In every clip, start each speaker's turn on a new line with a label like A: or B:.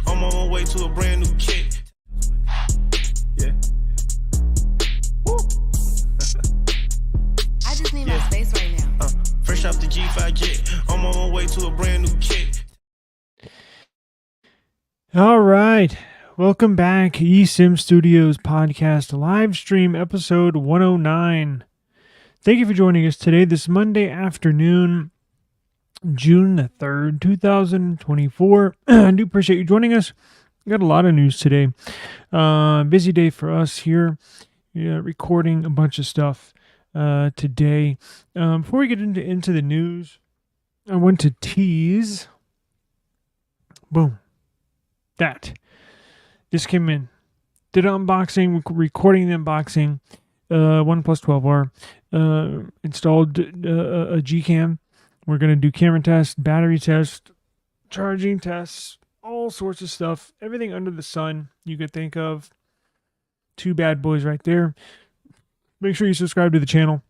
A: I'm on my way to a brand new kit. Yeah. Woo.
B: I just need my space right now.
A: Fresh off the G5 jet. I'm on my way to a brand new kit.
C: All right. Welcome back. eSIM Studios podcast live stream episode 109. Thank you for joining us today, this Monday afternoon, June the 3rd, 2024. I do appreciate you joining us. We got a lot of news today. Busy day for us here, recording a bunch of stuff today. Before we get into the news, I want to tease. Boom. That. Just came in. Did an unboxing, recording the unboxing. OnePlus 12R. Installed a Gcam. We're going to do camera tests, battery tests, charging tests, all sorts of stuff. Everything under the sun you could think of. Two bad boys right there. Make sure you subscribe to the channel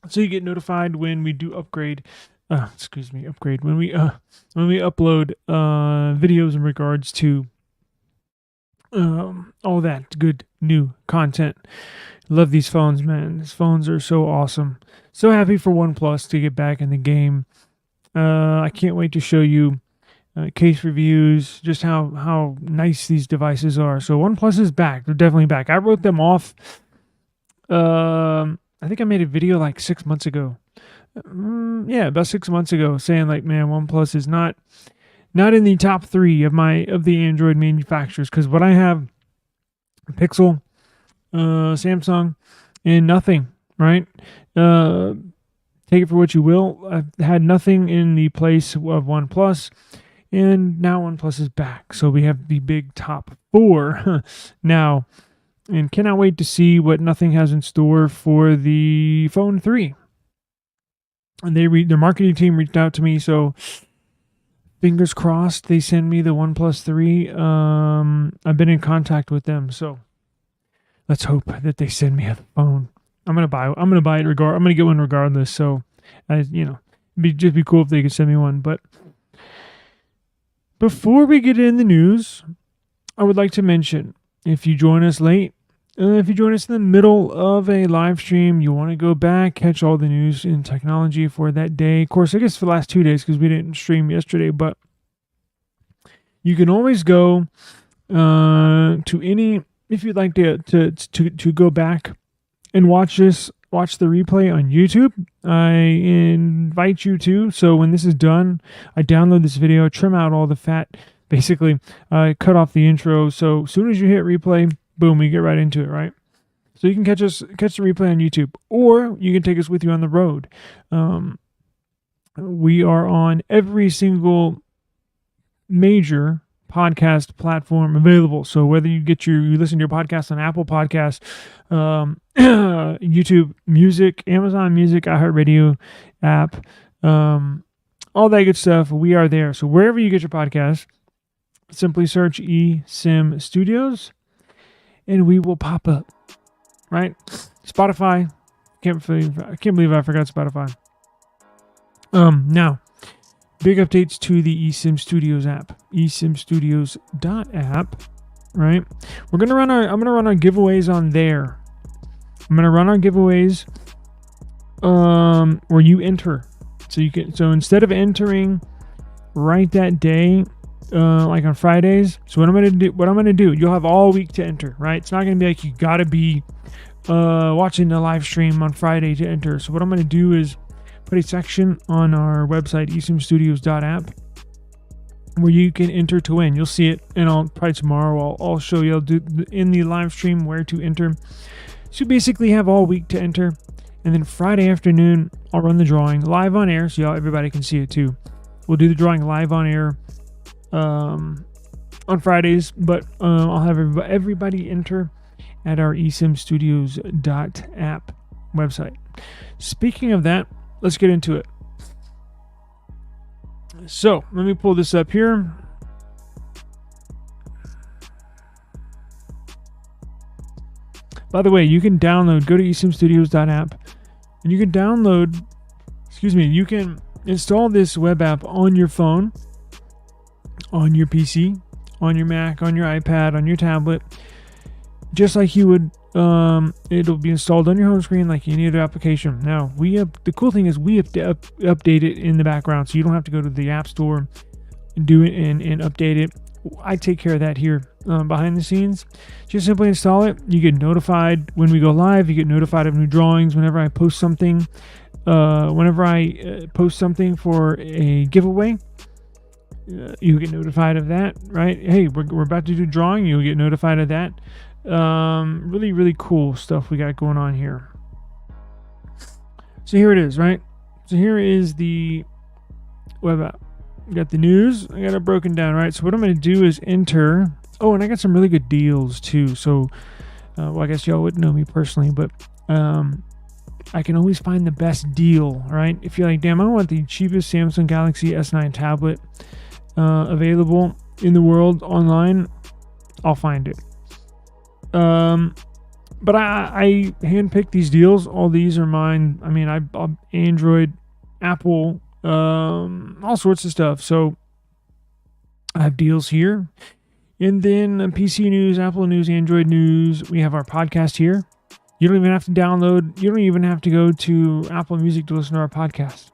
C: so you get notified when we do upgrade. When we upload videos in regards to all that good new content. Love these phones, man. These phones are so awesome. So happy for OnePlus to get back in the game. I can't wait to show you case reviews, just how nice these devices are. So OnePlus is back. They're definitely back. I wrote them off. I think I made a video like 6 months ago. About 6 months ago, saying like, man, OnePlus is not in the top 3 of the Android manufacturers, because what I have, Pixel, Samsung, and nothing, right? Take it for what you will. I've had nothing in the place of OnePlus, and now OnePlus is back. So we have the big top 4 now, and cannot wait to see what nothing has in store for the Phone 3. And their marketing team reached out to me, so fingers crossed they send me the OnePlus 3. I've been in contact with them, so let's hope that they send me a phone. I'm gonna buy it. I'm gonna get one regardless. So, it'd be cool if they could send me one. But before we get in the news, I would like to mention, if you join us late, if you join us in the middle of a live stream, you want to go back, catch all the news in technology for that day. Of course, I guess for the last 2 days because we didn't stream yesterday, but you can always go to any, if you'd like to go back and watch the replay on YouTube. I invite you to. So when this is done, I download this video, trim out all the fat, basically cut off the intro. So as soon as you hit replay, boom, we get right into it, right? So you can catch the replay on YouTube, or you can take us with you on the road. We are on every single major podcast platform available. So whether you listen to your podcast on Apple Podcasts, YouTube Music, Amazon Music, iHeartRadio app, all that good stuff, we are there. So wherever you get your podcast, simply search eSIM Studios, and we will pop up, right? Spotify. I can't believe I forgot Spotify. Now, big updates to the eSIM Studios app, esimstudios.app, right? I'm gonna run our giveaways on there. I'm gonna run our giveaways where you enter. So instead of entering right that day, like on Fridays. So what I'm gonna do, you'll have all week to enter, right? It's not gonna be like you gotta be watching the live stream on Friday to enter. So what I'm gonna do is put a section on our website, esimstudios.app, where you can enter to win. You'll see it, and probably tomorrow I'll show you. I'll do in the live stream where to enter. So you basically have all week to enter, and then Friday afternoon I'll run the drawing live on air, so everybody can see it too. We'll do the drawing live on air on Fridays, but I'll have everybody enter at our esimstudios.app website. Speaking of that, let's get into it. So let me pull this up here. By the way, you can go to esimstudios.app, and you can you can install this web app on your phone, on your PC, on your Mac, on your iPad, on your tablet, just like you would. It'll be installed on your home screen like any other application. Now, the cool thing is we have to update it in the background, so you don't have to go to the App Store and do it and update it. I take care of that here behind the scenes. Just simply install it. You get notified when we go live. You get notified of new drawings whenever I post something. Whenever I post something for a giveaway, you get notified of that, right? Hey, we're about to do drawing. You'll get notified of that. Really, really cool stuff we got going on here. So here it is, right? So here is the web app. We got the news. I got it broken down, right? So what I'm going to do is enter. Oh, and I got some really good deals too. So, well, I guess y'all wouldn't know me personally, but I can always find the best deal, right? If you're like, damn, I want the cheapest Samsung Galaxy S9 tablet available in the world online, I'll find it. But I handpicked these deals. All these are mine. I mean, I'm Android, Apple, all sorts of stuff. So I have deals here. And then PC news, Apple news, Android news. We have our podcast here. You don't even have to download. You don't even have to go to Apple Music to listen to our podcast.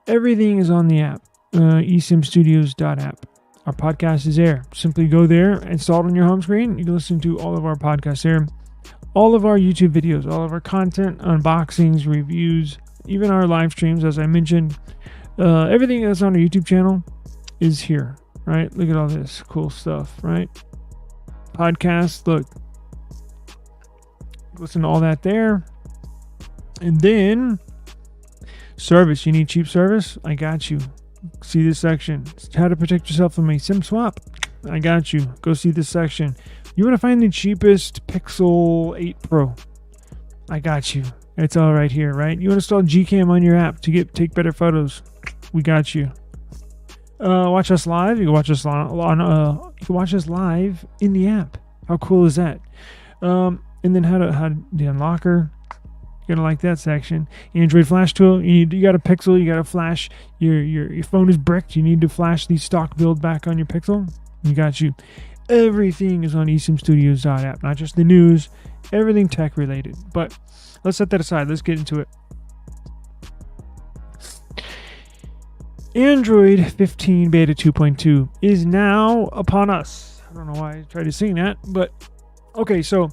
C: Everything is on the app, esimstudios.app. Our podcast is there. Simply go there, install it on your home screen. You can listen to all of our podcasts there. All of our YouTube videos, all of our content, unboxings, reviews, even our live streams, as I mentioned. Everything that's on our YouTube channel is here, right? Look at all this cool stuff, right? Podcasts, look. Listen to all that there. And then, service. You need cheap service? I got you. See this section. How to protect yourself from a SIM swap? I got you. Go see this section. You want to find the cheapest Pixel 8 Pro? I got you. It's all right here, right? You want to install Gcam on your app to take better photos? We got you. Watch us live. You can watch us you can watch us live in the app. How cool is that? And then how the unlocker. You're gonna like that section. Android flash tool. You got a Pixel. You got to flash. Your phone is bricked. You need to flash the stock build back on your Pixel. You got you. Everything is on esimstudios.app. Not just the news. Everything tech related. But let's set that aside. Let's get into it. Android 15 Beta 2.2 is now upon us. I don't know why I tried to sing that, but okay. So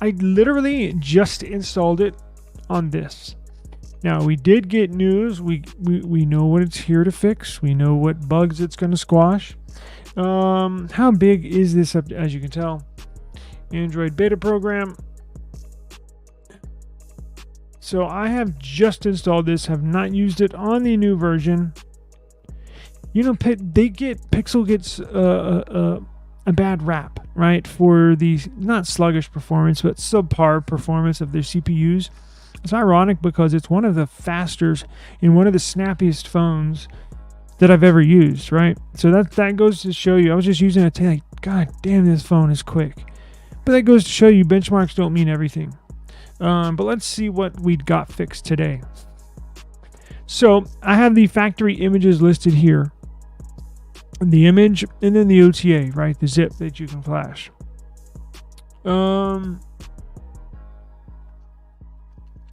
C: I literally just installed it on this. Now we did get news. We know what it's here to fix. We know what bugs it's going to squash. How big is this up? As you can tell, Android beta program. So I have just installed this. Have not used it on the new version. You know, Pixel gets a bad rap, right, for the not sluggish performance but subpar performance of their CPUs. It's ironic because it's one of the fastest and one of the snappiest phones that I've ever used, right? So that goes to show you. I was just using it to like, God damn, this phone is quick. But that goes to show you benchmarks don't mean everything. But let's see what we got fixed today. So I have the factory images listed here. The image and then the OTA, right? The zip that you can flash.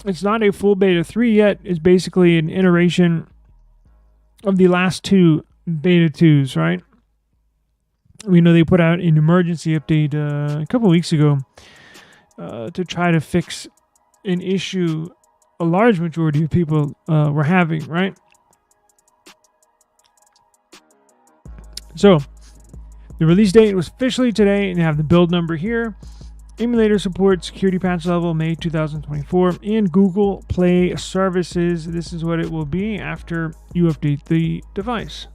C: It's not a full beta 3 yet. It's basically an iteration of the last two beta 2s, right? We know they put out an emergency update a couple weeks ago to try to fix an issue a large majority of people were having, right? So the release date was officially today, and you have the build number here. Emulator support, security patch level, May 2024, and Google Play services. This is what it will be after you update the device.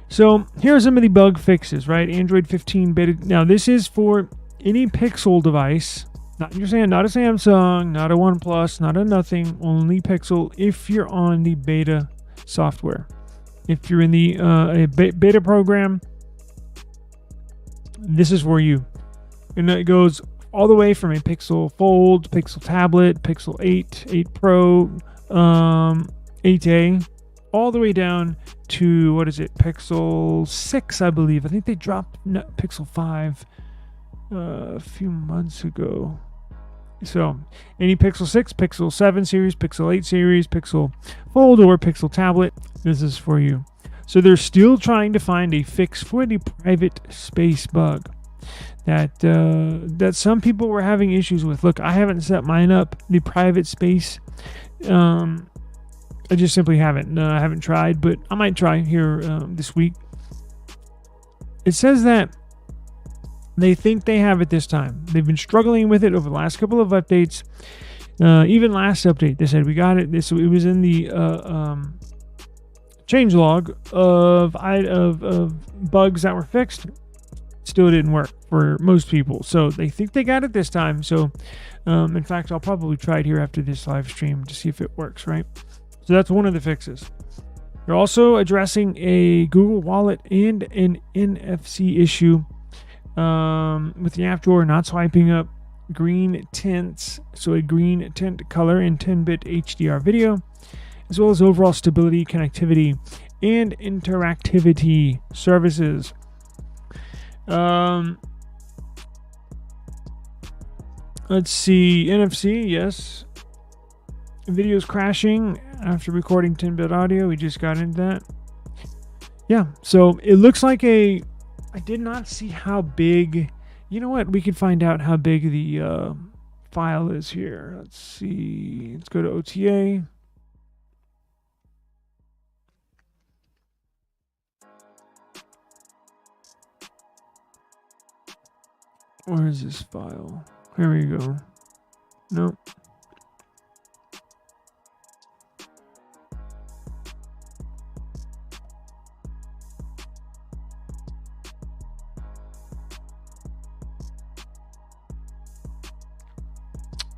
C: So here are some of the bug fixes, right? Android 15 beta. Now this is for any Pixel device. Not a Samsung, not a OnePlus, not a nothing. Only Pixel. If you're on the beta software. If you're in the beta program, this is for you. And it goes all the way from a Pixel Fold, Pixel Tablet, Pixel 8, 8 Pro, 8A, all the way down to, what is it, Pixel 6, I believe. I think they dropped Pixel 5 a few months ago. So any Pixel 6, Pixel 7 series, Pixel 8 series, Pixel Fold, or Pixel Tablet, this is for you. So they're still trying to find a fix for the private space bug that some people were having issues with. Look, I haven't set mine up, the private space. I just simply haven't. I haven't tried, but I might try here this week. It says that they think they have it this time. They've been struggling with it over the last couple of updates. Even last update, they said we got it. It was in the changelog of bugs that were fixed. Still didn't work for most people, so they think they got it this time. So, in fact, I'll probably try it here after this live stream to see if it works. Right. So that's one of the fixes. They're also addressing a Google Wallet and an NFC issue with the app drawer not swiping up green tints, so a green tint color in 10-bit HDR video, as well as overall stability, connectivity, and interactivity services. Let's see, NFC, yes. Video's crashing after recording 10-bit audio. We just got into that. Yeah, so it looks like I did not see how big. You know what? We could find out how big the file is here. Let's see. Let's go to OTA. Where is this file? Here we go. Nope.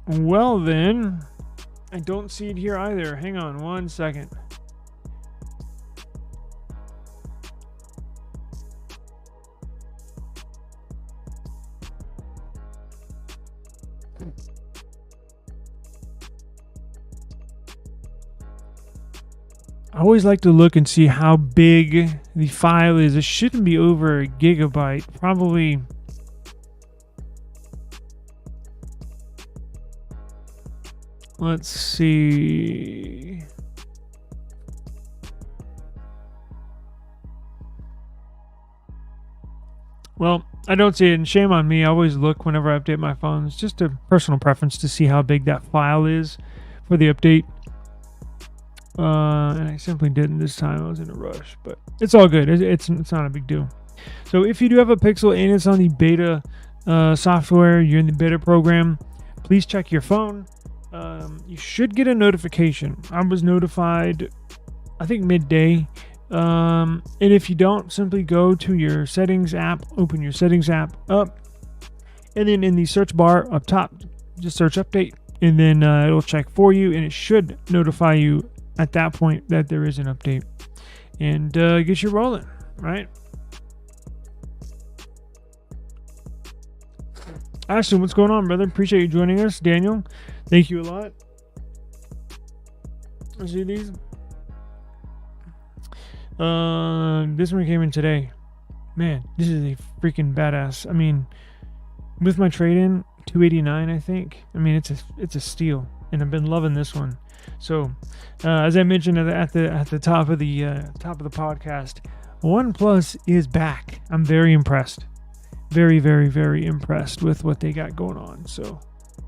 C: Well then, I don't see it here either. Hang on one second. I always like to look and see how big the file is. It shouldn't be over a gigabyte. Probably. Let's see. Well, I don't see it, and shame on me. I always look whenever I update my phone. It's just a personal preference to see how big that file is for the update. And I simply didn't this time. I was in a rush, but it's all good. It's not a big deal. So if you do have a Pixel and it's on the beta software, you're in the beta program, please check your phone. You should get a notification. I was notified, I think midday. And if you don't, simply go to your settings app, open your settings app up, and then in the search bar up top, just search update, and then it'll check for you, and it should notify you at that point that there is an update, and get you rolling, right? Ashton, what's going on, brother? Appreciate you joining us. Daniel, thank you a lot. Let's see these. This one came in today. Man, this is a freaking badass. I mean, with my trade-in, $289, I think. I mean, it's a steal, and I've been loving this one. So, as I mentioned at the top of the podcast, OnePlus is back. I'm very impressed. Very, very, very impressed with what they got going on. So,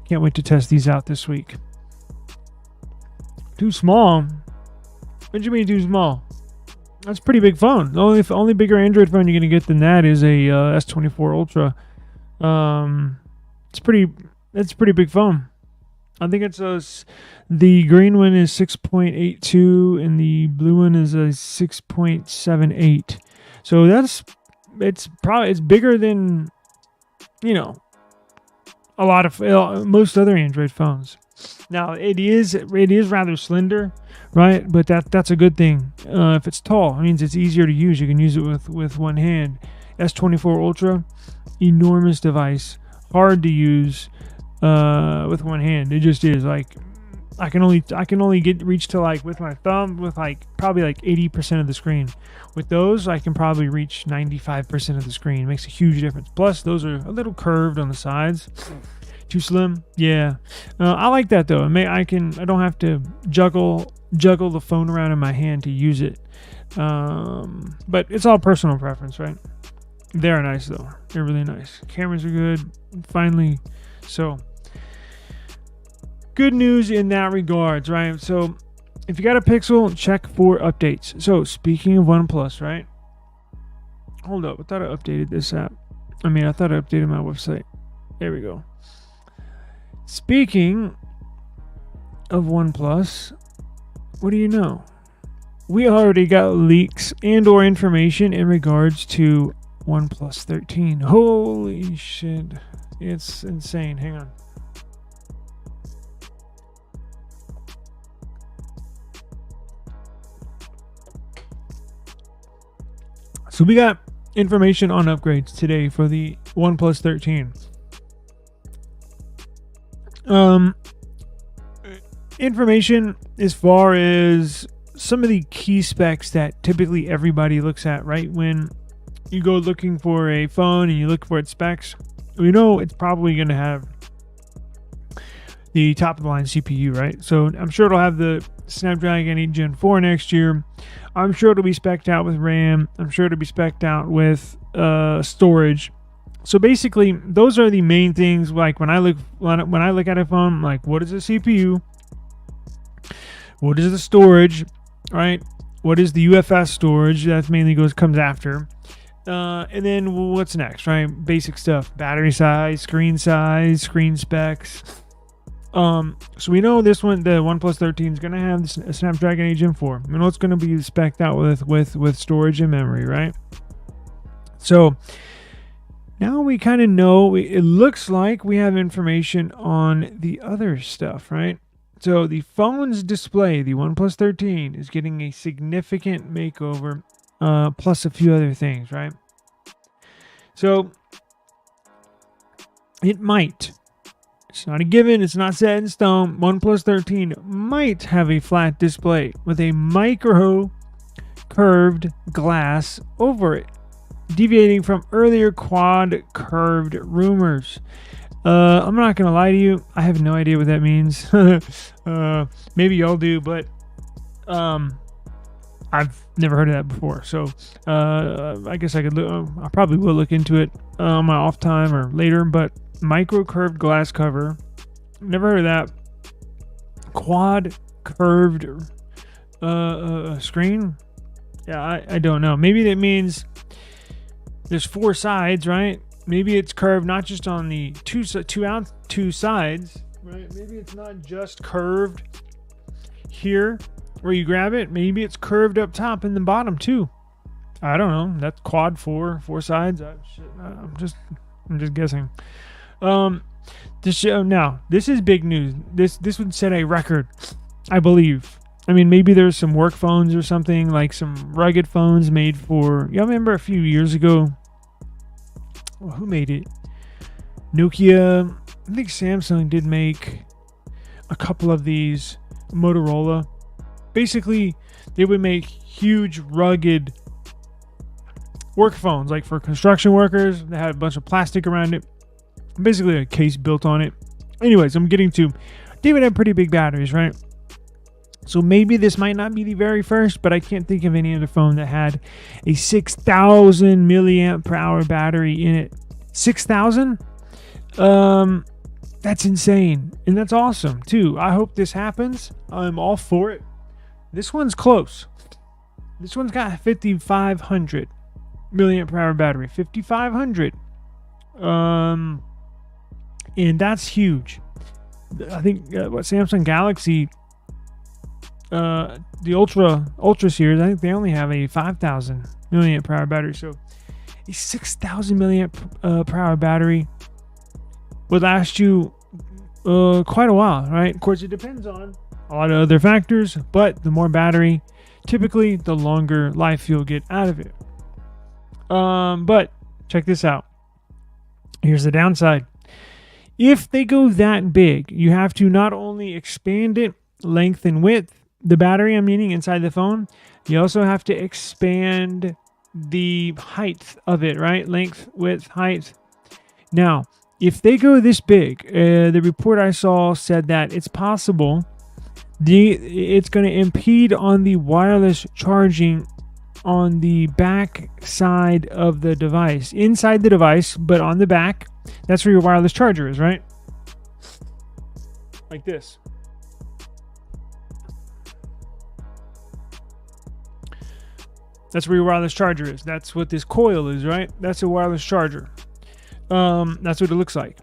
C: can't wait to test these out this week. Too small? What do you mean too small? That's a pretty big phone. The only bigger Android phone you're gonna get than that is a S24 Ultra. It's a pretty big phone. I think it's the green one is 6.82 and the blue one is a 6.78. So it's bigger than, you know, a lot of most other Android phones. Now it is rather slender, right? But that's a good thing. If it's tall, it means it's easier to use. You can use it with one hand. S24 Ultra, enormous device, hard to use with one hand. It just is. Like, I can only get reach to like with my thumb with like probably like 80% of the screen. With those, I can probably reach 95% of the screen. It makes a huge difference. Plus, those are a little curved on the sides. Too slim. Yeah, I like that though. I don't have to juggle the phone around in my hand to use it. But it's all personal preference, right? They're nice though. They're really nice. Cameras are good. Finally, so. Good news in that regards, right? So if you got a Pixel, check for updates. So speaking of OnePlus, right? Hold up, I thought I updated this app. I thought I updated my website. There we go. Speaking of OnePlus, what do you know? We already got leaks and or information in regards to OnePlus 13. Holy shit. It's insane. Hang on. So we got information on upgrades today for the OnePlus 13. Information as far as some of the key specs that typically everybody looks at, right? When you go looking for a phone and you look for its specs, we know it's probably going to have the top of the line CPU, right? So I'm sure it'll have the Snapdragon 8 Gen 4 next year. I'm sure it'll be spec'd out with RAM. I'm sure it'll be spec'd out with storage. So basically, those are the main things. Like when I look at a phone, I'm like, what is the CPU? What is the storage? Right? What is the UFS storage? That mainly comes after. And then what's next? Right? Basic stuff: battery size, screen specs. So we know this one, the OnePlus 13 is going to have a Snapdragon 8 Gen 4. We know it's going to be spec'd out with storage and memory, right? So now we kind of know, it looks like we have information on the other stuff, right? So the phone's display, the OnePlus 13, is getting a significant makeover, plus a few other things, right? So it might. It's not a given. It's not set in stone. OnePlus 13 might have a flat display with a micro curved glass over it, deviating from earlier quad curved rumors. I'm not going to lie to you. I have no idea what that means. Maybe y'all do, but I've never heard of that before. So I guess I probably will look into it on my off time or later, but micro curved glass cover. Never heard of that. Quad curved screen. Yeah, I don't know. Maybe that means there's 4 sides, right? Maybe it's curved not just on the two sides, right? Maybe it's not just curved here where you grab it. Maybe it's curved up top and the bottom too. I don't know. That's quad 4 sides. I'm just guessing. This is big news. This would set a record, I believe. Maybe there's some work phones or something, like some rugged phones made for. Y'all remember a few years ago? Well, who made it? Nokia. I think Samsung did make a couple of these. Motorola. Basically, they would make huge, rugged work phones, like for construction workers. They had a bunch of plastic around it. Basically a case built on it. Anyways, they would have pretty big batteries, right? So maybe this might not be the very first, but I can't think of any other phone that had a 6,000 milliamp per hour battery in it. 6,000? That's insane. And that's awesome too. I hope this happens. I'm all for it. This one's close. This one's got 5,500 milliamp per hour battery. 5,500. And that's huge. I think what Samsung Galaxy, the Ultra series, I think they only have a 5,000 milliamp per hour battery. So a 6,000 milliamp per hour battery would last you quite a while, right? Of course, it depends on a lot of other factors, but the more battery, typically, the longer life you'll get out of it. But check this out. Here's the downside. If they go that big, you have to not only expand it length and width, the battery I'm meaning inside the phone, you also have to expand the height of it, right? Length, width, height. Now, if they go this big, the report I saw said that it's possible it's going to impede on the wireless charging on the back side of the device, inside the device, but on the back. That's where your wireless charger is, right? Like this. That's where your wireless charger is. That's what this coil is, right? That's a wireless charger. That's what it looks like.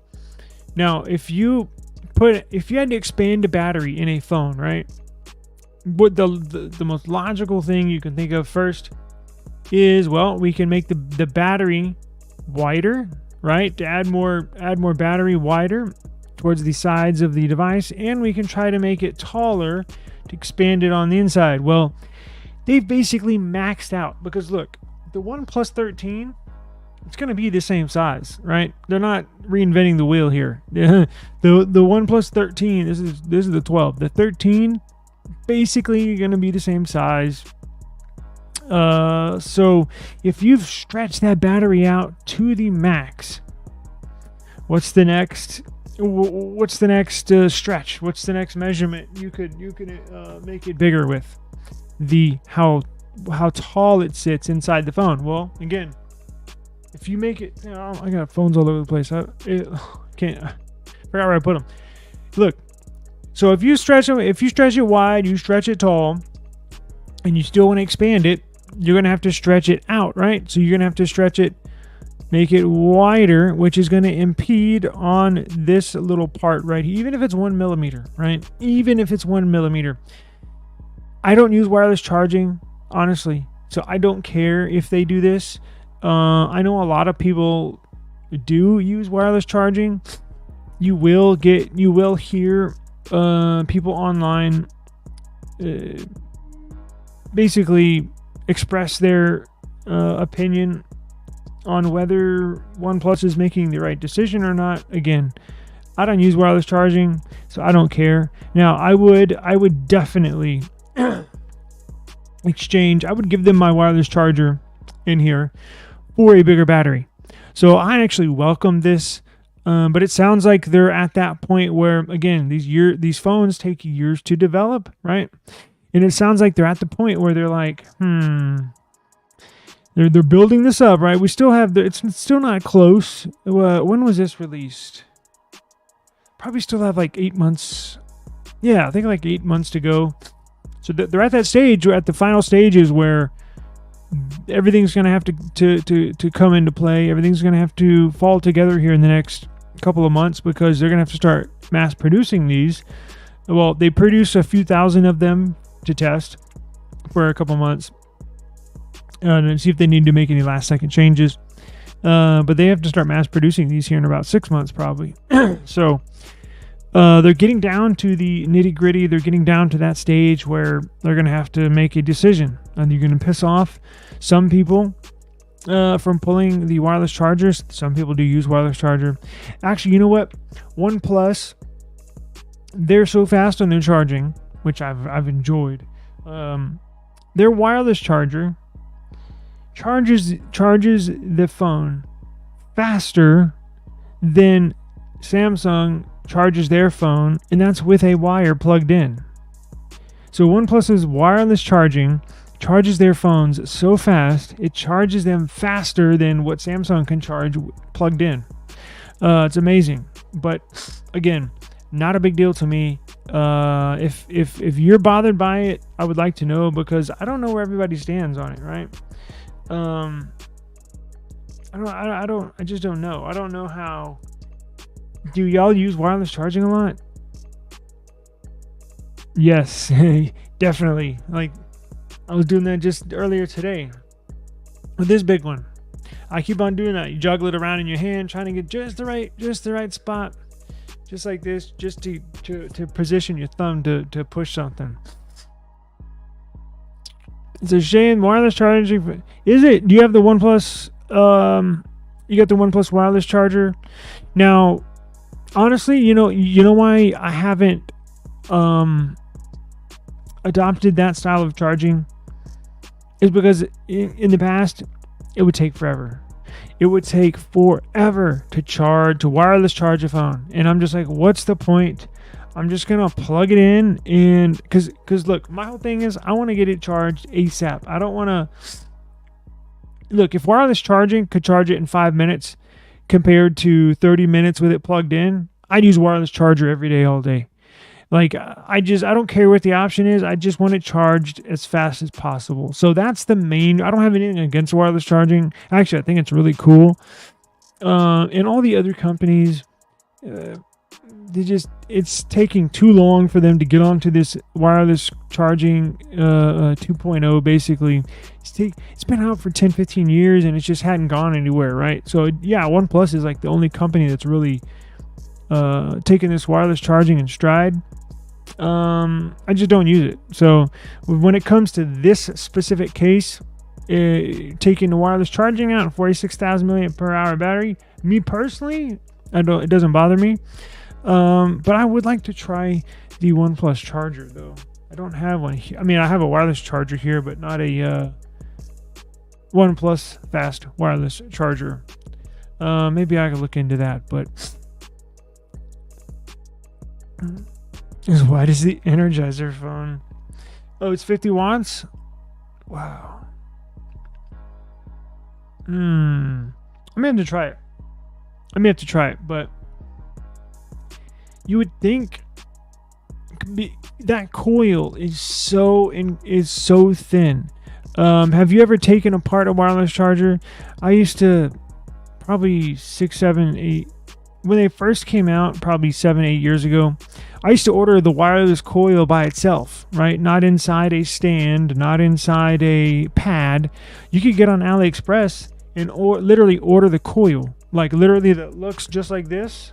C: Now, if you had to expand a battery in a phone, right? What the most logical thing you can think of first is, well, we can make the battery wider, right? To add more battery wider towards the sides of the device, and we can try to make it taller to expand it on the inside. Well, they've basically maxed out, because look, the OnePlus 13, it's going to be the same size, right? They're not reinventing the wheel here. the OnePlus 13, this is the 12. The 13, basically going to be the same size. So if you've stretched that battery out to the max, what's the next stretch? What's the next measurement you could make it bigger with? How tall it sits inside the phone. Well, again, if you make it, I got phones all over the place. I forgot where I put them. Look, so if you stretch it wide, you stretch it tall, and you still want to expand it, you're going to have to stretch it out, right? So you're going to have to stretch it, make it wider, which is going to impede on this little part right here, even if it's 1 millimeter, right? Even if it's 1 millimeter. I don't use wireless charging, honestly, so I don't care if they do this. I know a lot of people do use wireless charging. You will hear people online basically express their opinion on whether OnePlus is making the right decision or not. Again, I don't use wireless charging, so I don't care. Now, I would definitely exchange. I would give them my wireless charger in here for a bigger battery. So I actually welcome this, but it sounds like they're at that point where, again, these phones take years to develop, right? And it sounds like they're at the point where they're like, they're building this up, right? We still have it's still not close. When was this released? Probably still have like 8 months. Yeah, I think like 8 months to go. So they're at that stage, at the final stages where everything's going to have to come into play. Everything's going to have to fall together here in the next couple of months, because they're going to have to start mass producing these. Well, they produce a few thousand of them to test for a couple months and see if they need to make any last second changes. But they have to start mass producing these here in about 6 months probably. So they're getting down to the nitty gritty. They're getting down to that stage where they're going to have to make a decision. And you're going to piss off some people from pulling the wireless chargers. Some people do use wireless charger. Actually, you know what? OnePlus, they're so fast on their charging, which I've enjoyed. Their wireless charger charges the phone faster than Samsung charges their phone, and that's with a wire plugged in. So OnePlus's wireless charging charges their phones so fast, it charges them faster than what Samsung can charge plugged in. It's amazing. But again, not a big deal to me. If you're bothered by it, I would like to know, because I don't know where everybody stands on it, right? I just don't know. I don't know how. Do y'all use wireless charging a lot? Yes, definitely. Like, I was doing that just earlier today with this big one. I keep on doing that. You juggle it around in your hand, trying to get just the right spot, just like this, just to position your thumb to push something. It's a shame. Wireless charging. Is it? Do you have the OnePlus? You got the OnePlus wireless charger. Now, honestly, you know why I haven't adopted that style of charging is because in the past, it would take forever. It would take forever to wireless charge a phone. And I'm just like, what's the point? I'm just going to plug it in and because look, my whole thing is I want to get it charged ASAP. I don't want to look, if wireless charging could charge it in 5 minutes compared to 30 minutes with it plugged in, I'd use wireless charger every day, all day. Like I don't care what the option is. I just want it charged as fast as possible. So that's the main. I don't have anything against wireless charging. Actually, I think it's really cool. And all the other companies, it's taking too long for them to get onto this wireless charging 2.0. Basically, it's been out for 10, 15 years and it just hadn't gone anywhere, right? So yeah, OnePlus is like the only company that's really taking this wireless charging in stride. I just don't use it. So when it comes to this specific case, taking the wireless charging out and 46,000 mAh battery, me personally, it doesn't bother me. But I would like to try the OnePlus charger though. I don't have one here. I mean, I have a wireless charger here, but not a OnePlus fast wireless charger. Maybe I could look into that, but as wide as the Energizer phone. Oh, it's 50 watts? Wow. I may have to try it. But you would think that coil is so thin. Have you ever taken apart a wireless charger? I used to, probably 6, 7, 8, when they first came out, probably 7, 8 years ago, I used to order the wireless coil by itself, right? Not inside a stand, not inside a pad. You could get on AliExpress and literally order the coil. Like literally that looks just like this.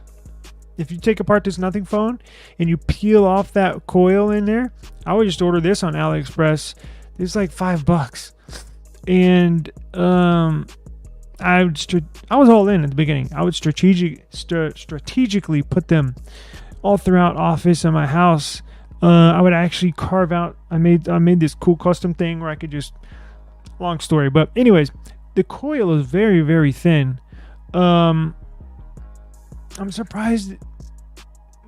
C: If you take apart this Nothing phone and you peel off that coil in there, I would just order this on AliExpress. It's like $5. And I was all in at the beginning. I would strategically put them all throughout office and my house. I would actually carve out. I made this cool custom thing where I could just. Long story, but anyways, the coil is very, very thin. I'm surprised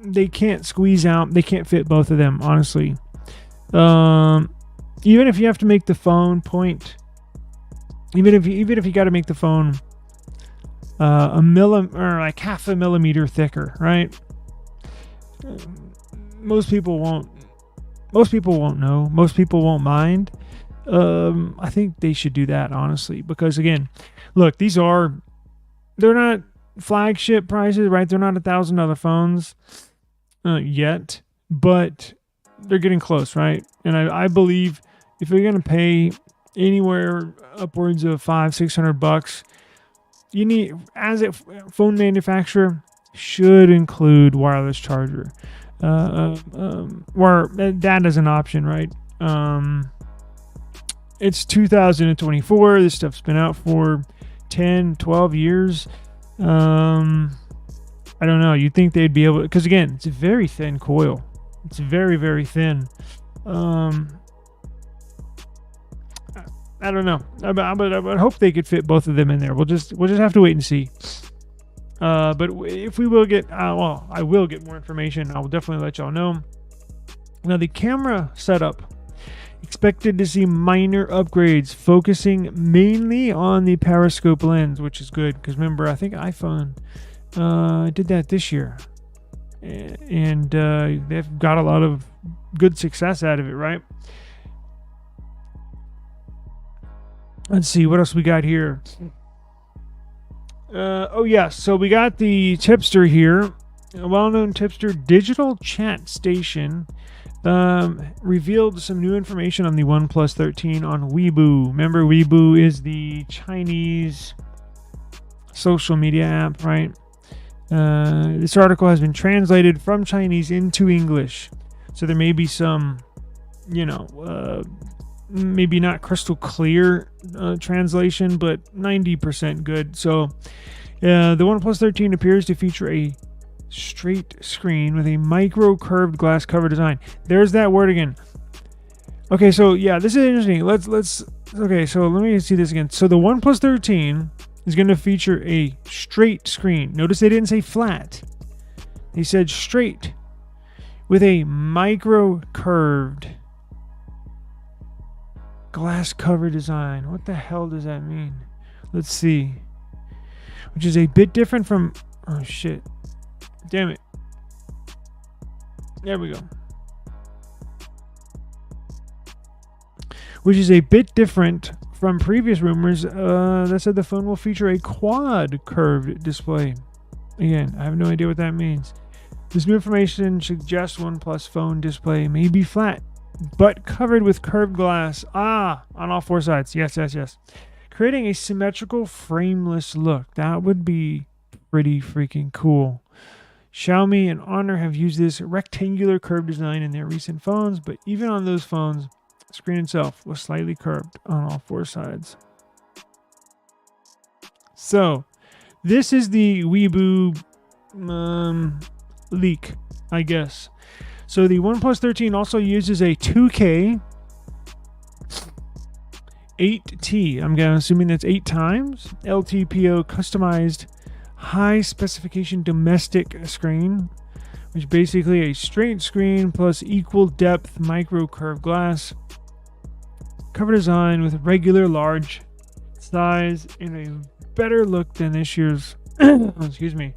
C: they can't squeeze out. They can't fit both of them, honestly. Even if you have to make the phone point. Even if you got to make the phone or like half a millimeter thicker, right? Most people won't know. Most people won't mind. I think they should do that, honestly, because again, look, they're not flagship prices, right? They're not $1,000 phones yet, but they're getting close, right? And I believe if you're gonna pay anywhere upwards of $500-$600, you need, as a phone manufacturer, should include wireless charger, or that as an option, right? It's 2024. This stuff's been out for 10, 12 years. I don't know. You think they'd be able, because again, it's a very thin coil. It's very, very thin. I don't know. I would hope they could fit both of them in there. We'll just have to wait and see. But if we will get, I will get more information. I will definitely let y'all know. Now the camera setup, expected to see minor upgrades, focusing mainly on the periscope lens, which is good because remember, I think iPhone did that this year, and they've got a lot of good success out of it, right? Let's see what else we got here. So we got the tipster here, a well-known tipster digital chat station. Revealed some new information on the OnePlus 13 on Weibo. Remember, Weibo is the Chinese social media app, right? This article has been translated from Chinese into English, so there may be some, maybe not crystal clear translation, but 90% good. So the OnePlus 13 appears to feature a straight screen with a micro curved glass cover design. There's that word again. Okay, so yeah, this is interesting. Okay, so let me see this again. So the OnePlus 13 is going to feature a straight screen. Notice they didn't say flat. They said straight with a micro curved glass cover design. What the hell does that mean? Let's see. Which is a bit different from, oh shit. Damn it. There we go. Which is a bit different from previous rumors that said the phone will feature a quad curved display. Again, I have no idea what that means. This new information suggests OnePlus phone display may be flat, but covered with curved glass. On all four sides. Yes. Creating a symmetrical, frameless look. That would be pretty freaking cool. Xiaomi and Honor have used this rectangular curved design in their recent phones, but even on those phones, the screen itself was slightly curved on all four sides. So, this is the Weibo leak, I guess. So the OnePlus 13 also uses a 2K 8T. I'm assuming that's 8 times LTPO customized high specification domestic screen, which basically a straight screen plus equal depth micro curved glass cover design with regular large size and a better look than this year's 50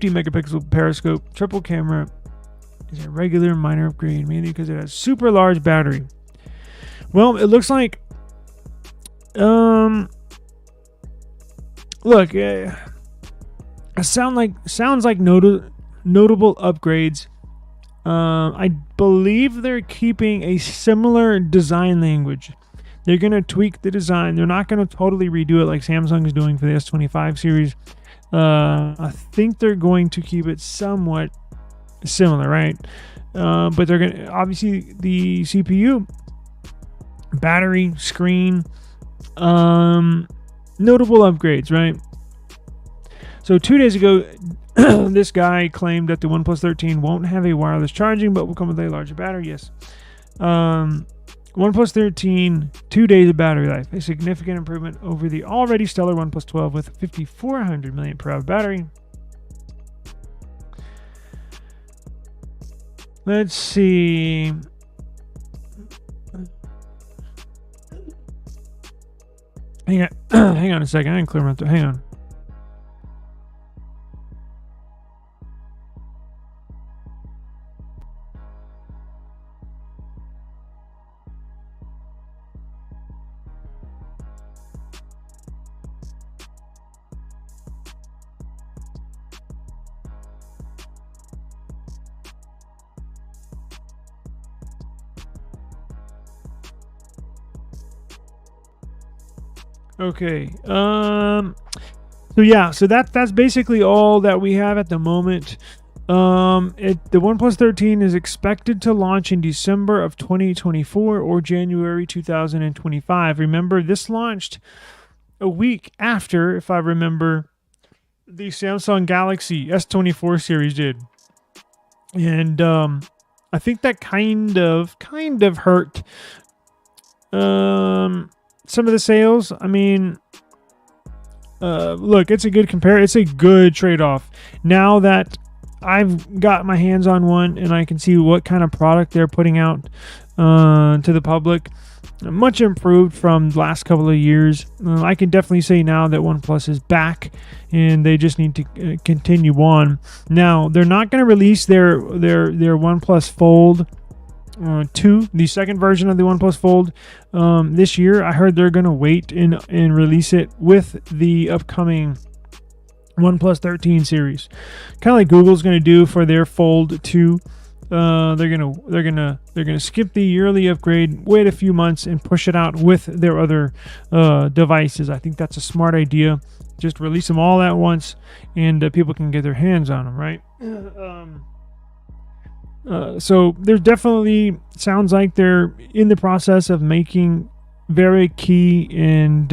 C: megapixel periscope triple camera is a regular minor upgrade, mainly because it has super large battery. Well, it looks like look, sounds like notable upgrades. I believe they're keeping a similar design language. They're going to tweak the design. They're not going to totally redo it like Samsung is doing for the S25 series. I think they're going to keep it somewhat similar, right? But they're going to, obviously, the CPU, battery, screen, notable upgrades, right? So 2 days ago, this guy claimed that the OnePlus 13 won't have a wireless charging, but will come with a larger battery. Yes. OnePlus 13, 2 days of battery life, a significant improvement over the already stellar OnePlus 12 with 5,400 mAh battery. Let's see. Hang on a second. I didn't clear my throat. Hang on. Okay. So that's basically all that we have at the moment. The OnePlus 13 is expected to launch in December of 2024 or January 2025. Remember, this launched a week after, if I remember, the Samsung Galaxy S24 series did. And I think that kind of hurt some of the sales. I mean, look, it's a good it's a good trade-off. Now that I've got my hands on one and I can see what kind of product they're putting out to the public, much improved from the last couple of years. I can definitely say now that OnePlus is back and they just need to continue on. Now, they're not going to release their OnePlus Fold 2, the second version of the OnePlus Fold, this year. I heard they're going to wait and release it with the upcoming OnePlus 13 series, kind of like Google's going to do for their Fold 2. They're gonna skip the yearly upgrade, wait a few months, and push it out with their other devices. I think that's a smart idea. Just release them all at once, and people can get their hands on them, right? So there's definitely sounds like they're in the process of making very key and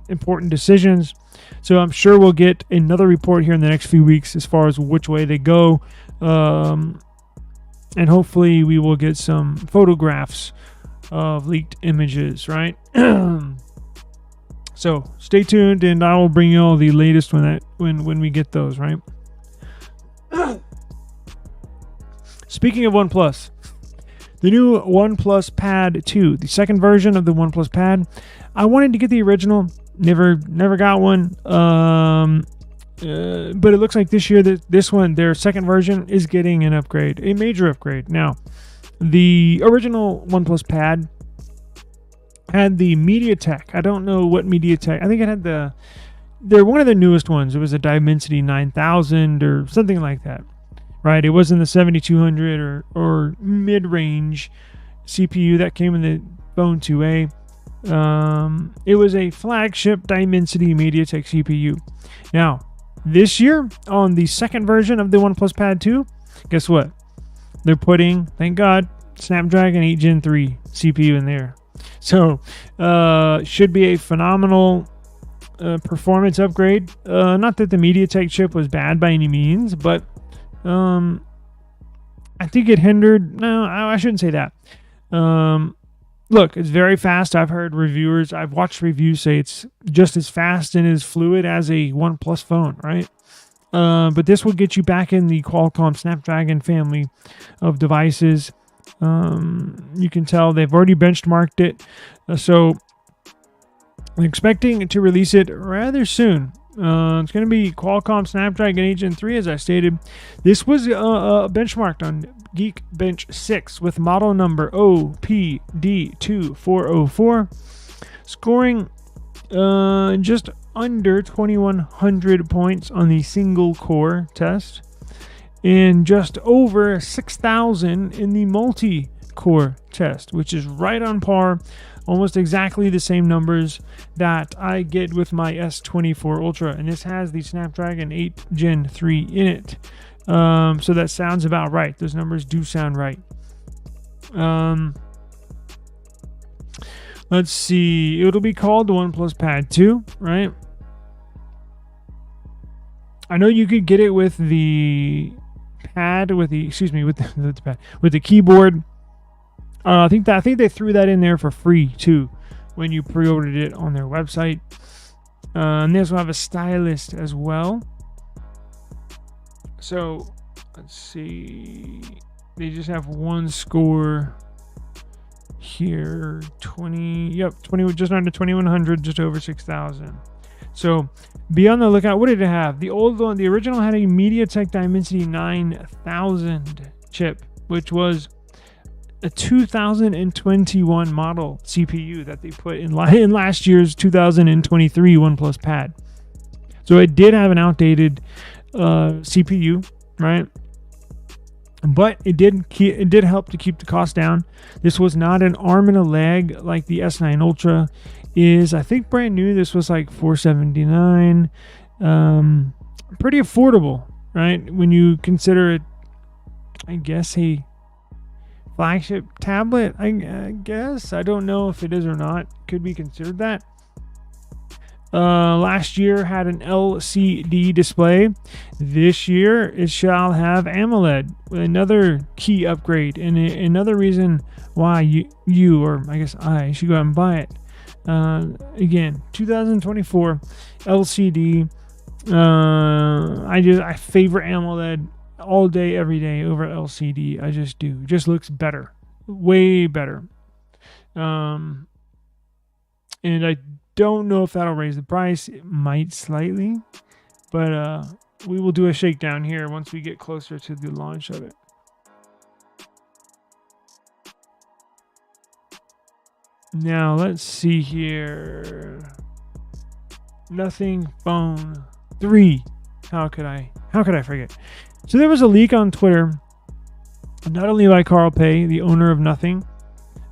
C: important decisions. So I'm sure we'll get another report here in the next few weeks as far as which way they go. and hopefully we will get some photographs of leaked images, right? So stay tuned, and I will bring you all the latest when we get those, right? Speaking of OnePlus, the new OnePlus Pad 2, the second version of the OnePlus Pad. I wanted to get the original, never got one. But it looks like this year that this one, their second version, is getting an upgrade, a major upgrade. Now, the original OnePlus Pad had the MediaTek. I don't know what MediaTek. I think it had they're one of the newest ones. It was a Dimensity 9000 or something like that, right? It wasn't the 7200 or mid-range CPU that came in the Phone 2A. It was a flagship Dimensity MediaTek CPU. Now, this year, on the second version of the OnePlus Pad 2, guess what? They're putting, thank God, Snapdragon 8 Gen 3 CPU in there. So, should be a phenomenal performance upgrade. Not that the MediaTek chip was bad by any means, but I think it hindered. No, I shouldn't say that. Look, it's very fast. I've watched reviews say it's just as fast and as fluid as a OnePlus phone, right? But this will get you back in the Qualcomm Snapdragon family of devices. You can tell they've already benchmarked it. So I'm expecting to release it rather soon. It's going to be Qualcomm Snapdragon 8 Gen 3, as I stated. This was benchmarked on Geekbench 6 with model number OPD2404, scoring just under 2100 points on the single core test and just over 6,000 in the multi-core test, which is right on par, almost exactly the same numbers that I get with my S24 Ultra, and this has the Snapdragon 8 Gen 3 in it. So that sounds about right. Those numbers do sound right. Let's see. It'll be called the OnePlus Pad 2, right? I know you could get it with the pad, with the keyboard. I think they threw that in there for free too when you pre-ordered it on their website. And they also have a stylus as well. So let's see. They just have one score here. 20. Yep, 20. Just under 2100. Just over 6,000. So be on the lookout. What did it have? The old one, the original, had a MediaTek Dimensity 9000 chip, which was a 2021 model CPU that they put in last year's 2023 OnePlus Pad. So it did have an outdated CPU, right? But it did help to keep the cost down. This was not an arm and a leg like the S9 Ultra is. I think brand new. This was like $479. Pretty affordable, right? When you consider it, I guess, a flagship tablet. I guess. I don't know if it is or not. Could be considered that. Last year had an LCD display. This year it shall have AMOLED. Another key upgrade, and another reason why you or I guess I should go out and buy it. Again, 2024 LCD. I favor AMOLED all day, every day over LCD. I just do. It just looks better, way better. And I don't know if that'll raise the price. It might slightly, but we will do a shakedown here once we get closer to the launch of it. Now let's see here. Nothing Phone 3. How could I forget? So there was a leak on Twitter, not only by Carl Pei, the owner of Nothing,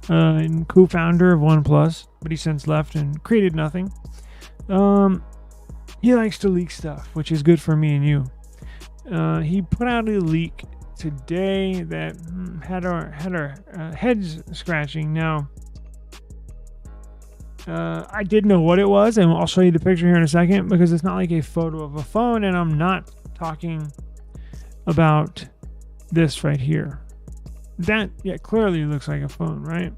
C: and co-founder of OnePlus, but he since left and created Nothing. He likes to leak stuff, which is good for me and you. He put out a leak today that had our heads scratching. Now, I did know what it was, and I'll show you the picture here in a second, because it's not like a photo of a phone, and I'm not talking about this right here. That, yeah, clearly looks like a phone, right?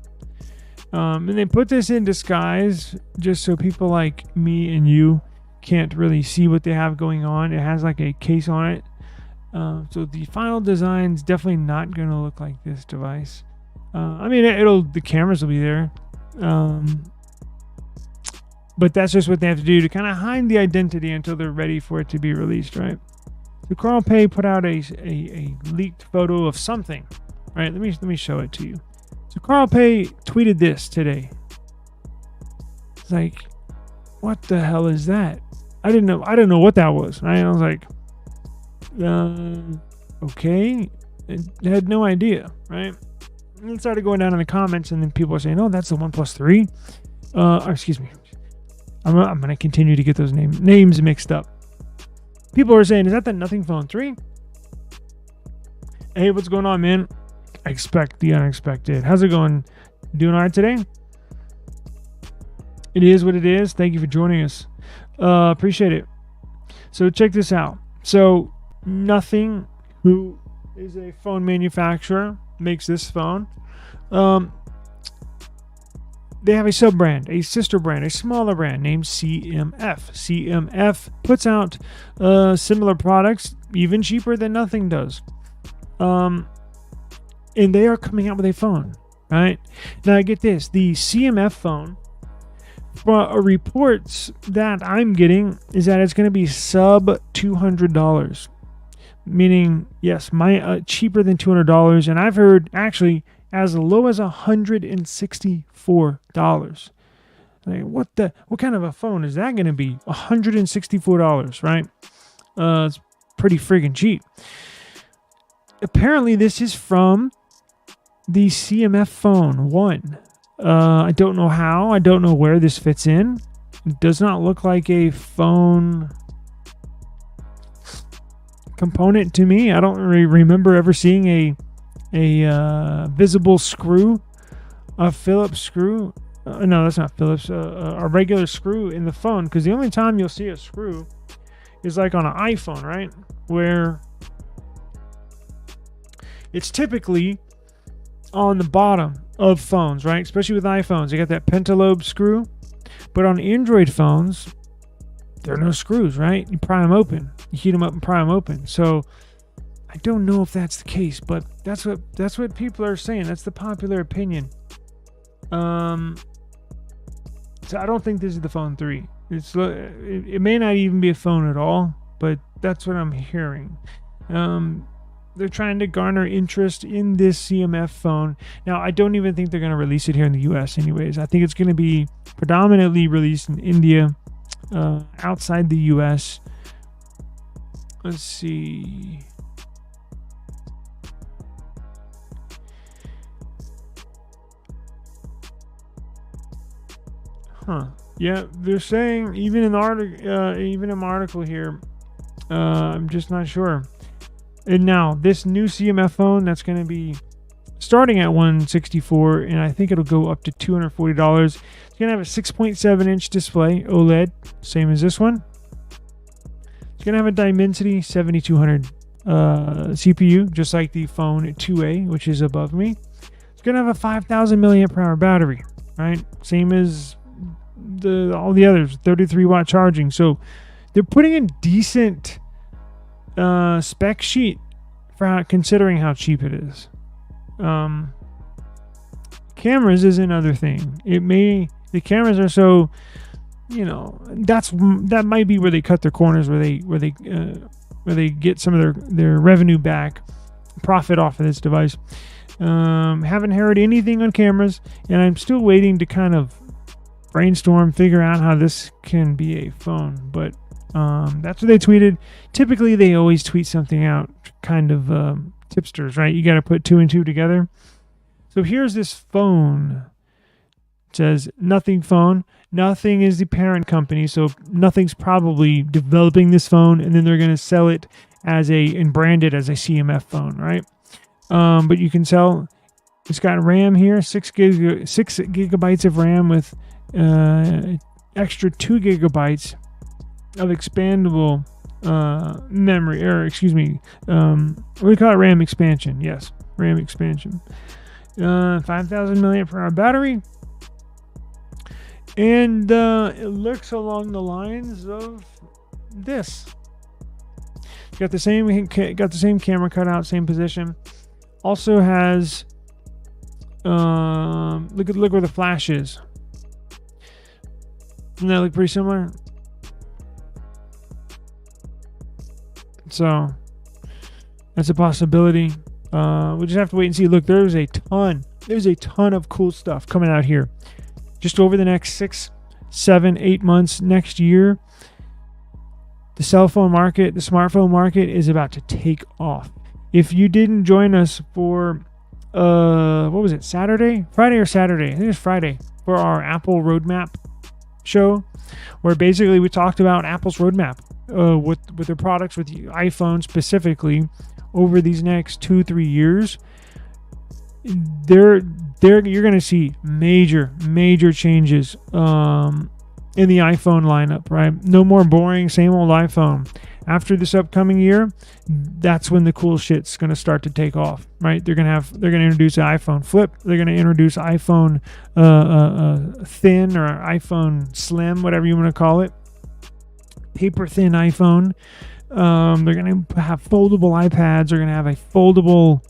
C: And they put this in disguise just so people like me and you can't really see what they have going on. It has like a case on it. So the final design's definitely not going to look like this device. I mean, the cameras will be there. But that's just what they have to do to kind of hide the identity until they're ready for it to be released, right? So Carl Pei put out a leaked photo of something, right? Let me show it to you. So Carl Pei tweeted this today. It's like, what the hell is that? I didn't know what that was. Right? I was like, okay. I had no idea, right? And it started going down in the comments, and then people are saying, "Oh, that's the OnePlus 3." Excuse me. I'm gonna continue to get those names mixed up. People are saying, "Is that the Nothing Phone 3?" Hey, what's going on, man? I expect the unexpected. How's it going? Doing all right today? It is what it is. Thank you for joining us. Appreciate it. So check this out. So Nothing, who is a phone manufacturer, makes this phone. They have a sub-brand, a sister brand, a smaller brand named CMF. CMF puts out similar products, even cheaper than Nothing does. And they are coming out with a phone, right? Now, get this. The CMF phone, reports that I'm getting is that it's going to be sub $200. Meaning, yes, cheaper than $200. And I've heard, actually, as low as $164. Like, what kind of a phone is that going to be? $164, right? It's pretty friggin' cheap. Apparently, this is from the CMF phone 1. I don't know how. I don't know where this fits in. It does not look like a phone component to me. I don't really remember ever seeing a visible screw, a Phillips screw. No, that's not Phillips. A regular screw in the phone, because the only time you'll see a screw is like on an iPhone, right? Where it's typically on the bottom of phones, right? Especially with iPhones, you got that pentalobe screw. But on Android phones, there are no screws, right? You pry them open, you heat them up and pry them open. So I don't know if that's the case, but that's what people are saying. That's the popular opinion. So I don't think this is the phone 3. It may not even be a phone at all, but that's what I'm hearing. They're trying to garner interest in this CMF phone. Now, I don't even think they're going to release it here in the US anyways. I think it's going to be predominantly released in India, outside the US. Let's see. Yeah, they're saying, even in an article here, I'm just not sure. And now, this new CMF phone that's going to be starting at $164, and I think it'll go up to $240. It's going to have a 6.7-inch display, OLED, same as this one. It's going to have a Dimensity 7200 CPU, just like the phone 2A, which is above me. It's going to have a 5,000 milliamp hour battery, right? Same as all the others, 33-watt charging. So they're putting in decent spec sheet for considering how cheap it is. Cameras is another thing. The cameras are so, that might be where they cut their corners, where they get some of their revenue back, profit off of this device. Haven't heard anything on cameras, and I'm still waiting to kind of brainstorm, figure out how this can be a phone. But that's what they tweeted. Typically, they always tweet something out, kind of tipsters, right? You got to put 2 and 2 together. So here's this phone. It says Nothing Phone. Nothing is the parent company, so Nothing's probably developing this phone, and then they're going to sell it and brand it as a CMF phone, right? But you can tell it's got RAM here, 6 gigabytes of RAM with extra 2 gigabytes of expandable memory, what do you call it? RAM expansion. Yes, RAM expansion. 5,000 milliamp hour battery. And it looks along the lines of this. Got the same camera cutout, same position. Also has look where the flash is. Doesn't that look pretty similar? So that's a possibility. We just have to wait and see. Look, there's a ton of cool stuff coming out here. Just over the next 6, 7, 8 months next year, the cell phone market, the smartphone market is about to take off. If you didn't join us for, what was it, Friday or Saturday? I think it was Friday, for our Apple Roadmap show, where basically we talked about Apple's roadmap with their products, with the iPhone specifically, over these next 2-3 years. You're going to see major changes in the iPhone lineup, right? No more boring, same old iPhone. After this upcoming year, that's when the cool shit's going to start to take off, right? They're going to introduce an iPhone Flip. They're going to introduce iPhone Thin or iPhone Slim, whatever you want to call it. Paper thin iPhone. They're going to have foldable iPads. They're going to have a foldable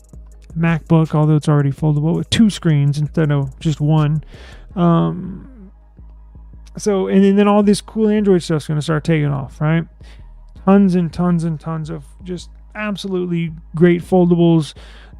C: MacBook, although it's already foldable, with 2 screens instead of just one. So, and then all this cool Android stuff's going to start taking off, right? Tons and tons and tons of just absolutely great foldables.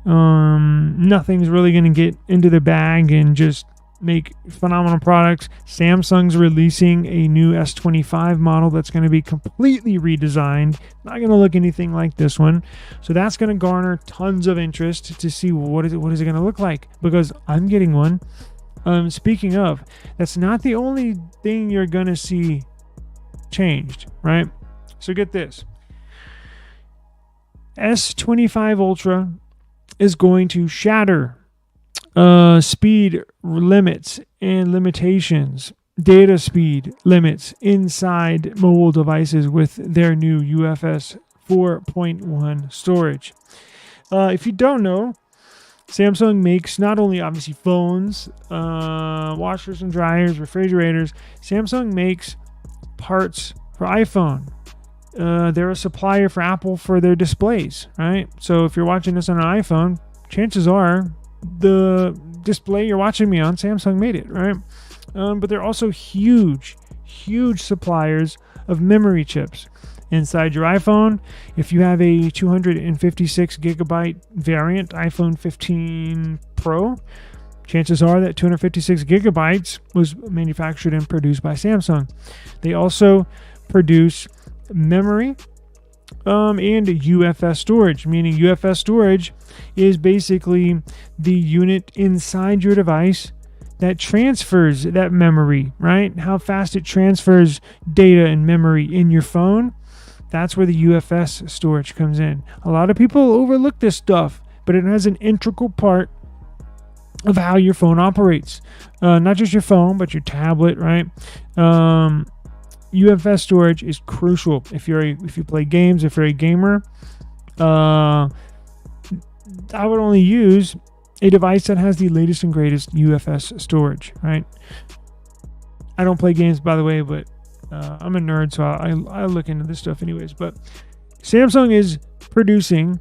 C: Nothing's really going to get into the bag and just make phenomenal products. Samsung's releasing a new S25 model that's going to be completely redesigned. Not going to look anything like this one. So that's going to garner tons of interest to see what is it going to look like, because I'm getting one. Speaking of, that's not the only thing you're going to see changed, right? So get this. S25 Ultra is going to shatter speed limits and limitations, data speed limits inside mobile devices with their new UFS 4.1 storage. If you don't know, Samsung makes not only obviously phones, washers and dryers, refrigerators. Samsung makes parts for iPhone. They're a supplier for Apple for their displays, right? So if you're watching this on an iPhone, chances are the display you're watching me on, Samsung made it, right? But they're also huge suppliers of memory chips inside your iPhone. If you have a 256 gigabyte variant iPhone 15 Pro, chances are that 256 gigabytes was manufactured and produced by Samsung. They also produce memory and UFS storage, meaning UFS storage is basically the unit inside your device that transfers that memory, right? How fast it transfers data and memory in your phone. That's where the UFS storage comes in. A lot of people overlook this stuff, but it has an integral part of how your phone operates. Not just your phone, but your tablet, right? UFS storage is crucial if you play games. If you're a gamer, I would only use a device that has the latest and greatest UFS storage, right? I don't play games, by the way, but I'm a nerd, so I look into this stuff anyways. But Samsung is producing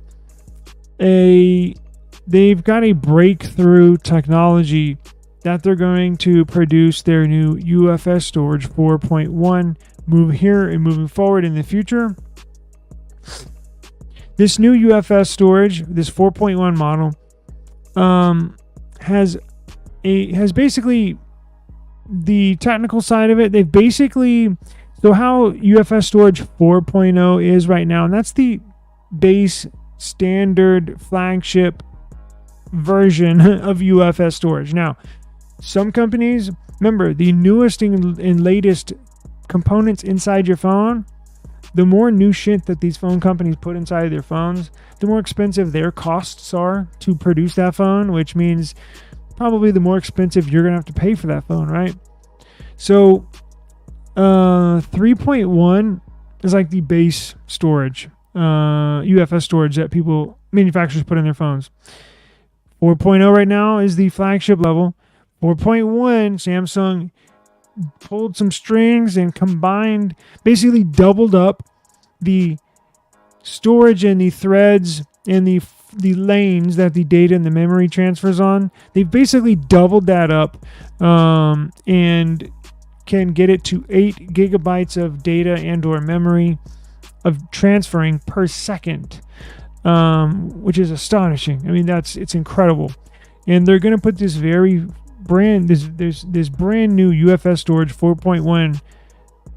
C: they've got a breakthrough technology that they're going to produce their new UFS storage 4.1 moving forward in the future. This new UFS storage, this 4.1 model, has basically the technical side of it. They've basically, so how UFS storage 4.0 is right now, and that's the base standard flagship version of UFS storage. Now, some companies, remember, the newest and latest components inside your phone, the more new shit that these phone companies put inside their phones, the more expensive their costs are to produce that phone, which means probably the more expensive you're going to have to pay for that phone, right? So 3.1 is like the base storage, UFS storage that manufacturers put in their phones. 4.0 right now is the flagship level. 4.1, Samsung pulled some strings and combined, basically doubled up the storage and the threads and the lanes that the data and the memory transfers on. They've basically doubled that up and can get it to 8 gigabytes of data and or memory of transferring per second, which is astonishing. I mean, it's incredible. And they're going to put this brand new UFS storage 4.1.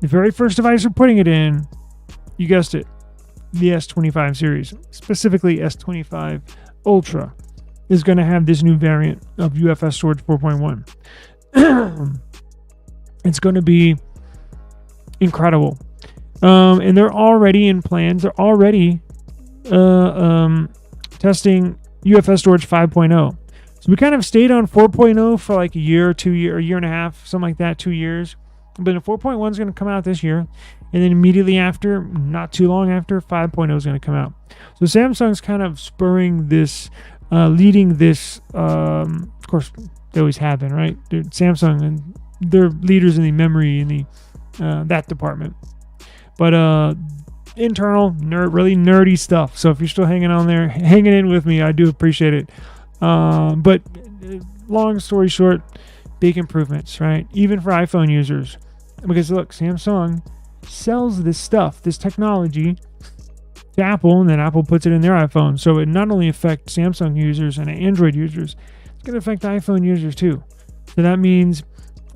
C: The very first device they're putting it in, you guessed it, the S25 series, specifically S25 Ultra, is going to have this new variant of UFS storage 4.1. It's going to be incredible. And they're already in plans. They're already testing UFS storage 5.0. So we kind of stayed on 4.0 for like a year or 2 years, or a year and a half, something like that, 2 years. But 4.1 is going to come out this year. And then immediately after, not too long after, 5.0 is going to come out. So Samsung's kind of spurring this, leading this. Of course, they always have been, right? Samsung, and they're leaders in the memory in the that department. But internal, really nerdy stuff. So if you're still hanging in with me, I do appreciate it. But long story short, big improvements, right? Even for iPhone users. Because look, Samsung sells this stuff, this technology, to Apple, and then Apple puts it in their iPhone. So it not only affects Samsung users and Android users, it's going to affect iPhone users too. So that means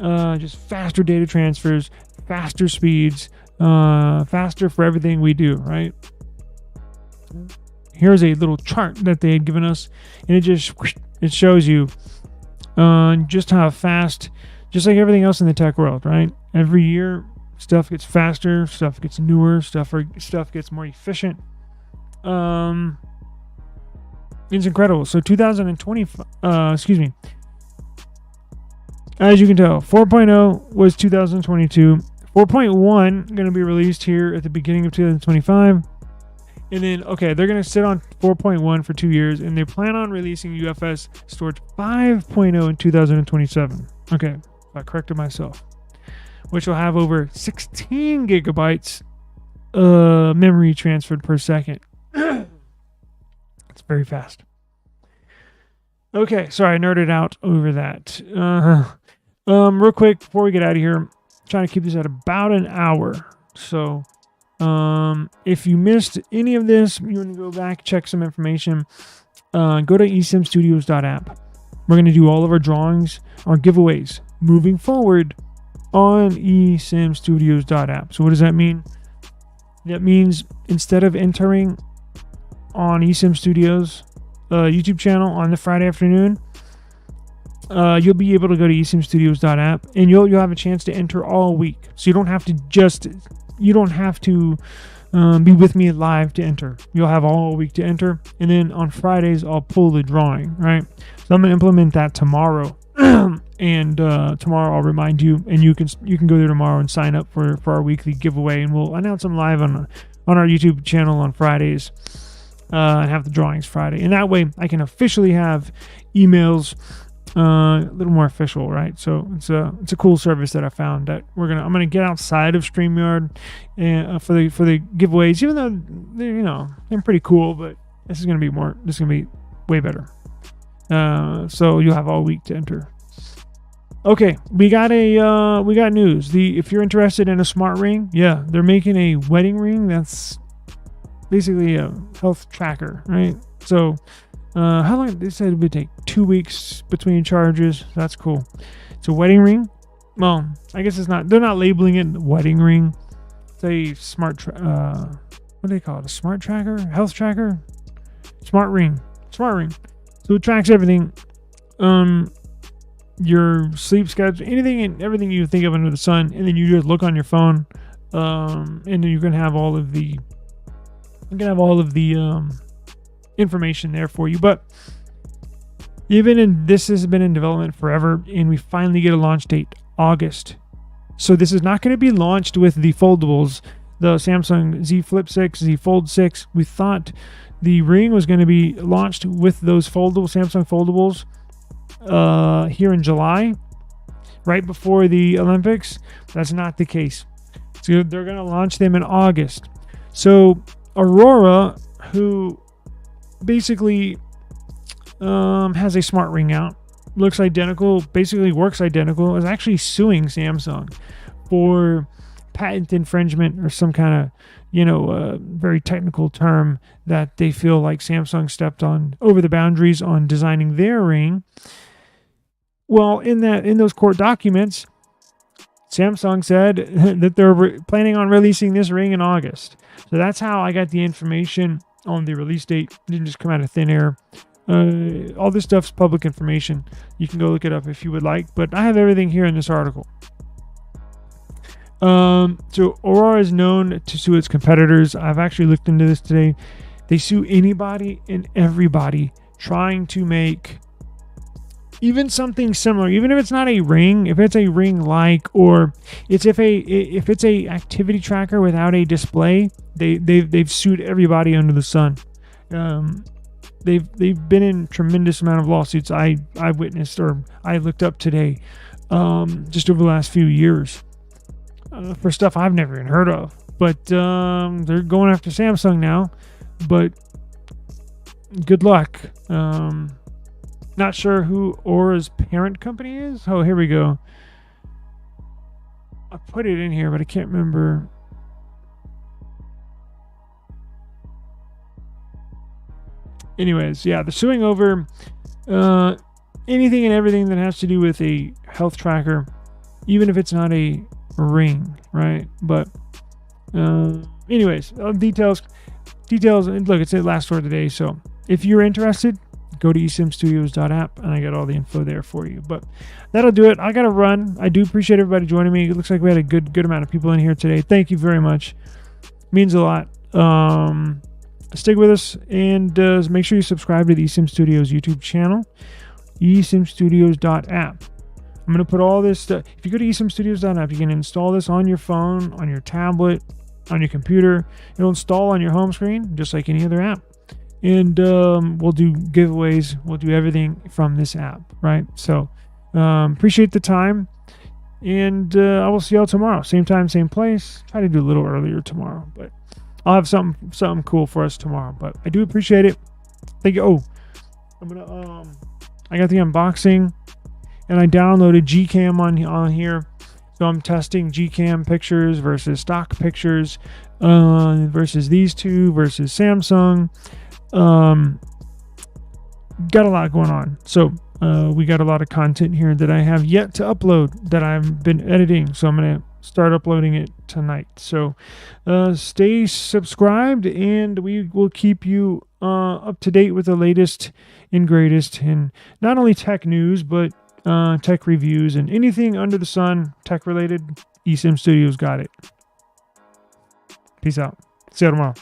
C: just faster data transfers, faster speeds, faster for everything we do, right? Here's a little chart that they had given us, and it shows you just how fast, just like everything else in the tech world, right? Every year, stuff gets faster, stuff gets newer, stuff gets more efficient. It's incredible. So 2020, as you can tell, 4.0 was 2022. 4.1 going to be released here at the beginning of 2025. And then, okay, they're going to sit on 4.1 for 2 years, and they plan on releasing UFS storage 5.0 in 2027. Okay, I corrected myself. Which will have over 16 gigabytes memory transferred per second. It's very fast. Okay, sorry, I nerded out over that. Real quick, before we get out of here, I'm trying to keep this at about an hour. So, if you missed any of this, you want to go back, check some information, go to esimstudios.app. We're going to do all of our drawings, our giveaways, moving forward on esimstudios.app. So what does that mean? That means instead of entering on eSIM Studios YouTube channel on the Friday afternoon, you'll be able to go to esimstudios.app, and you'll have a chance to enter all week. So you don't have to be with me live to enter. You'll have all week to enter, and then on Fridays I'll pull the drawing, right? So I'm gonna implement that tomorrow. And tomorrow I'll remind you, and you can go there tomorrow and sign up for our weekly giveaway, and we'll announce them live on our YouTube channel on Fridays, and have the drawings Friday. And that way I can officially have emails a little more official, right? So it's a cool service that I found that I'm gonna get outside of StreamYard and for the giveaways, even though they're pretty cool, but this is gonna be way better. So you'll have all week to enter. Okay, we got news. If you're interested in a smart ring, yeah, they're making a wedding ring that's basically a health tracker, right? So, how long they said it would take? 2 weeks between charges. That's cool. It's a wedding ring. Well, I guess it's not. They're not labeling it wedding ring. It's a smart. What do they call it? A smart tracker, health tracker, smart ring. So it tracks everything. Your sleep schedule, anything and everything you think of under the sun, and then you just look on your phone, and then you can have all of the information there for you. But this has been in development forever, and we finally get a launch date, August. So this is not going to be launched with the foldables, the Samsung Z Flip 6, Z Fold 6. We thought the Ring was going to be launched with those Samsung foldables here in July, right before the Olympics. That's not the case. So they're going to launch them in August. So Aurora, who basically has a smart ring out, looks identical, basically works identical, is actually suing Samsung for patent infringement or some kind of, very technical term that they feel like Samsung stepped on over the boundaries on designing their ring. Well, in those court documents, Samsung said that they're planning on releasing this ring in August. So that's how I got the information on the release date. It didn't just come out of thin air. All this stuff's public information. You can go look it up if you would like, but I have everything here in this article. So Aurora is known to sue its competitors. I've actually looked into this today. They sue anybody and everybody trying to make even something similar, even if it's not a ring, if it's a ring like, or if it's a activity tracker without a display, they've sued everybody under the sun. They've been in tremendous amount of lawsuits I witnessed, or I looked up today, just over the last few years, for stuff I've never even heard of. But they're going after Samsung now. But good luck. Not sure who Aura's parent company is. Oh, here we go. I put it in here, but I can't remember. Anyways, yeah, they're suing over anything and everything that has to do with a health tracker, even if it's not a ring, right? But anyways, details. And look, it's the last word of the day. So if you're interested, go to esimstudios.app, and I got all the info there for you. But that'll do it. I got to run. I do appreciate everybody joining me. It looks like we had a good amount of people in here today. Thank you very much. Means a lot. Stick with us, and make sure you subscribe to the eSIM Studios YouTube channel, esimstudios.app. I'm going to put all this stuff. If you go to esimstudios.app, you can install this on your phone, on your tablet, on your computer. It'll install on your home screen, just like any other app. And we'll do giveaways. We'll do everything from this app, right? So appreciate the time. And I will see y'all tomorrow. Same time, same place. Try to do a little earlier tomorrow, but I'll have something cool for us tomorrow. But I do appreciate it. Thank you. Oh, I'm gonna I got the unboxing, and I downloaded Gcam on here. So I'm testing Gcam pictures versus stock pictures, versus these two versus Samsung. Got a lot going on. So we got a lot of content here that I have yet to upload that I've been editing. So I'm going to start uploading it tonight. So stay subscribed, and we will keep you up to date with the latest and greatest in not only tech news, but tech reviews and anything under the sun tech related. eSIM Studios got it. Peace out. See you tomorrow.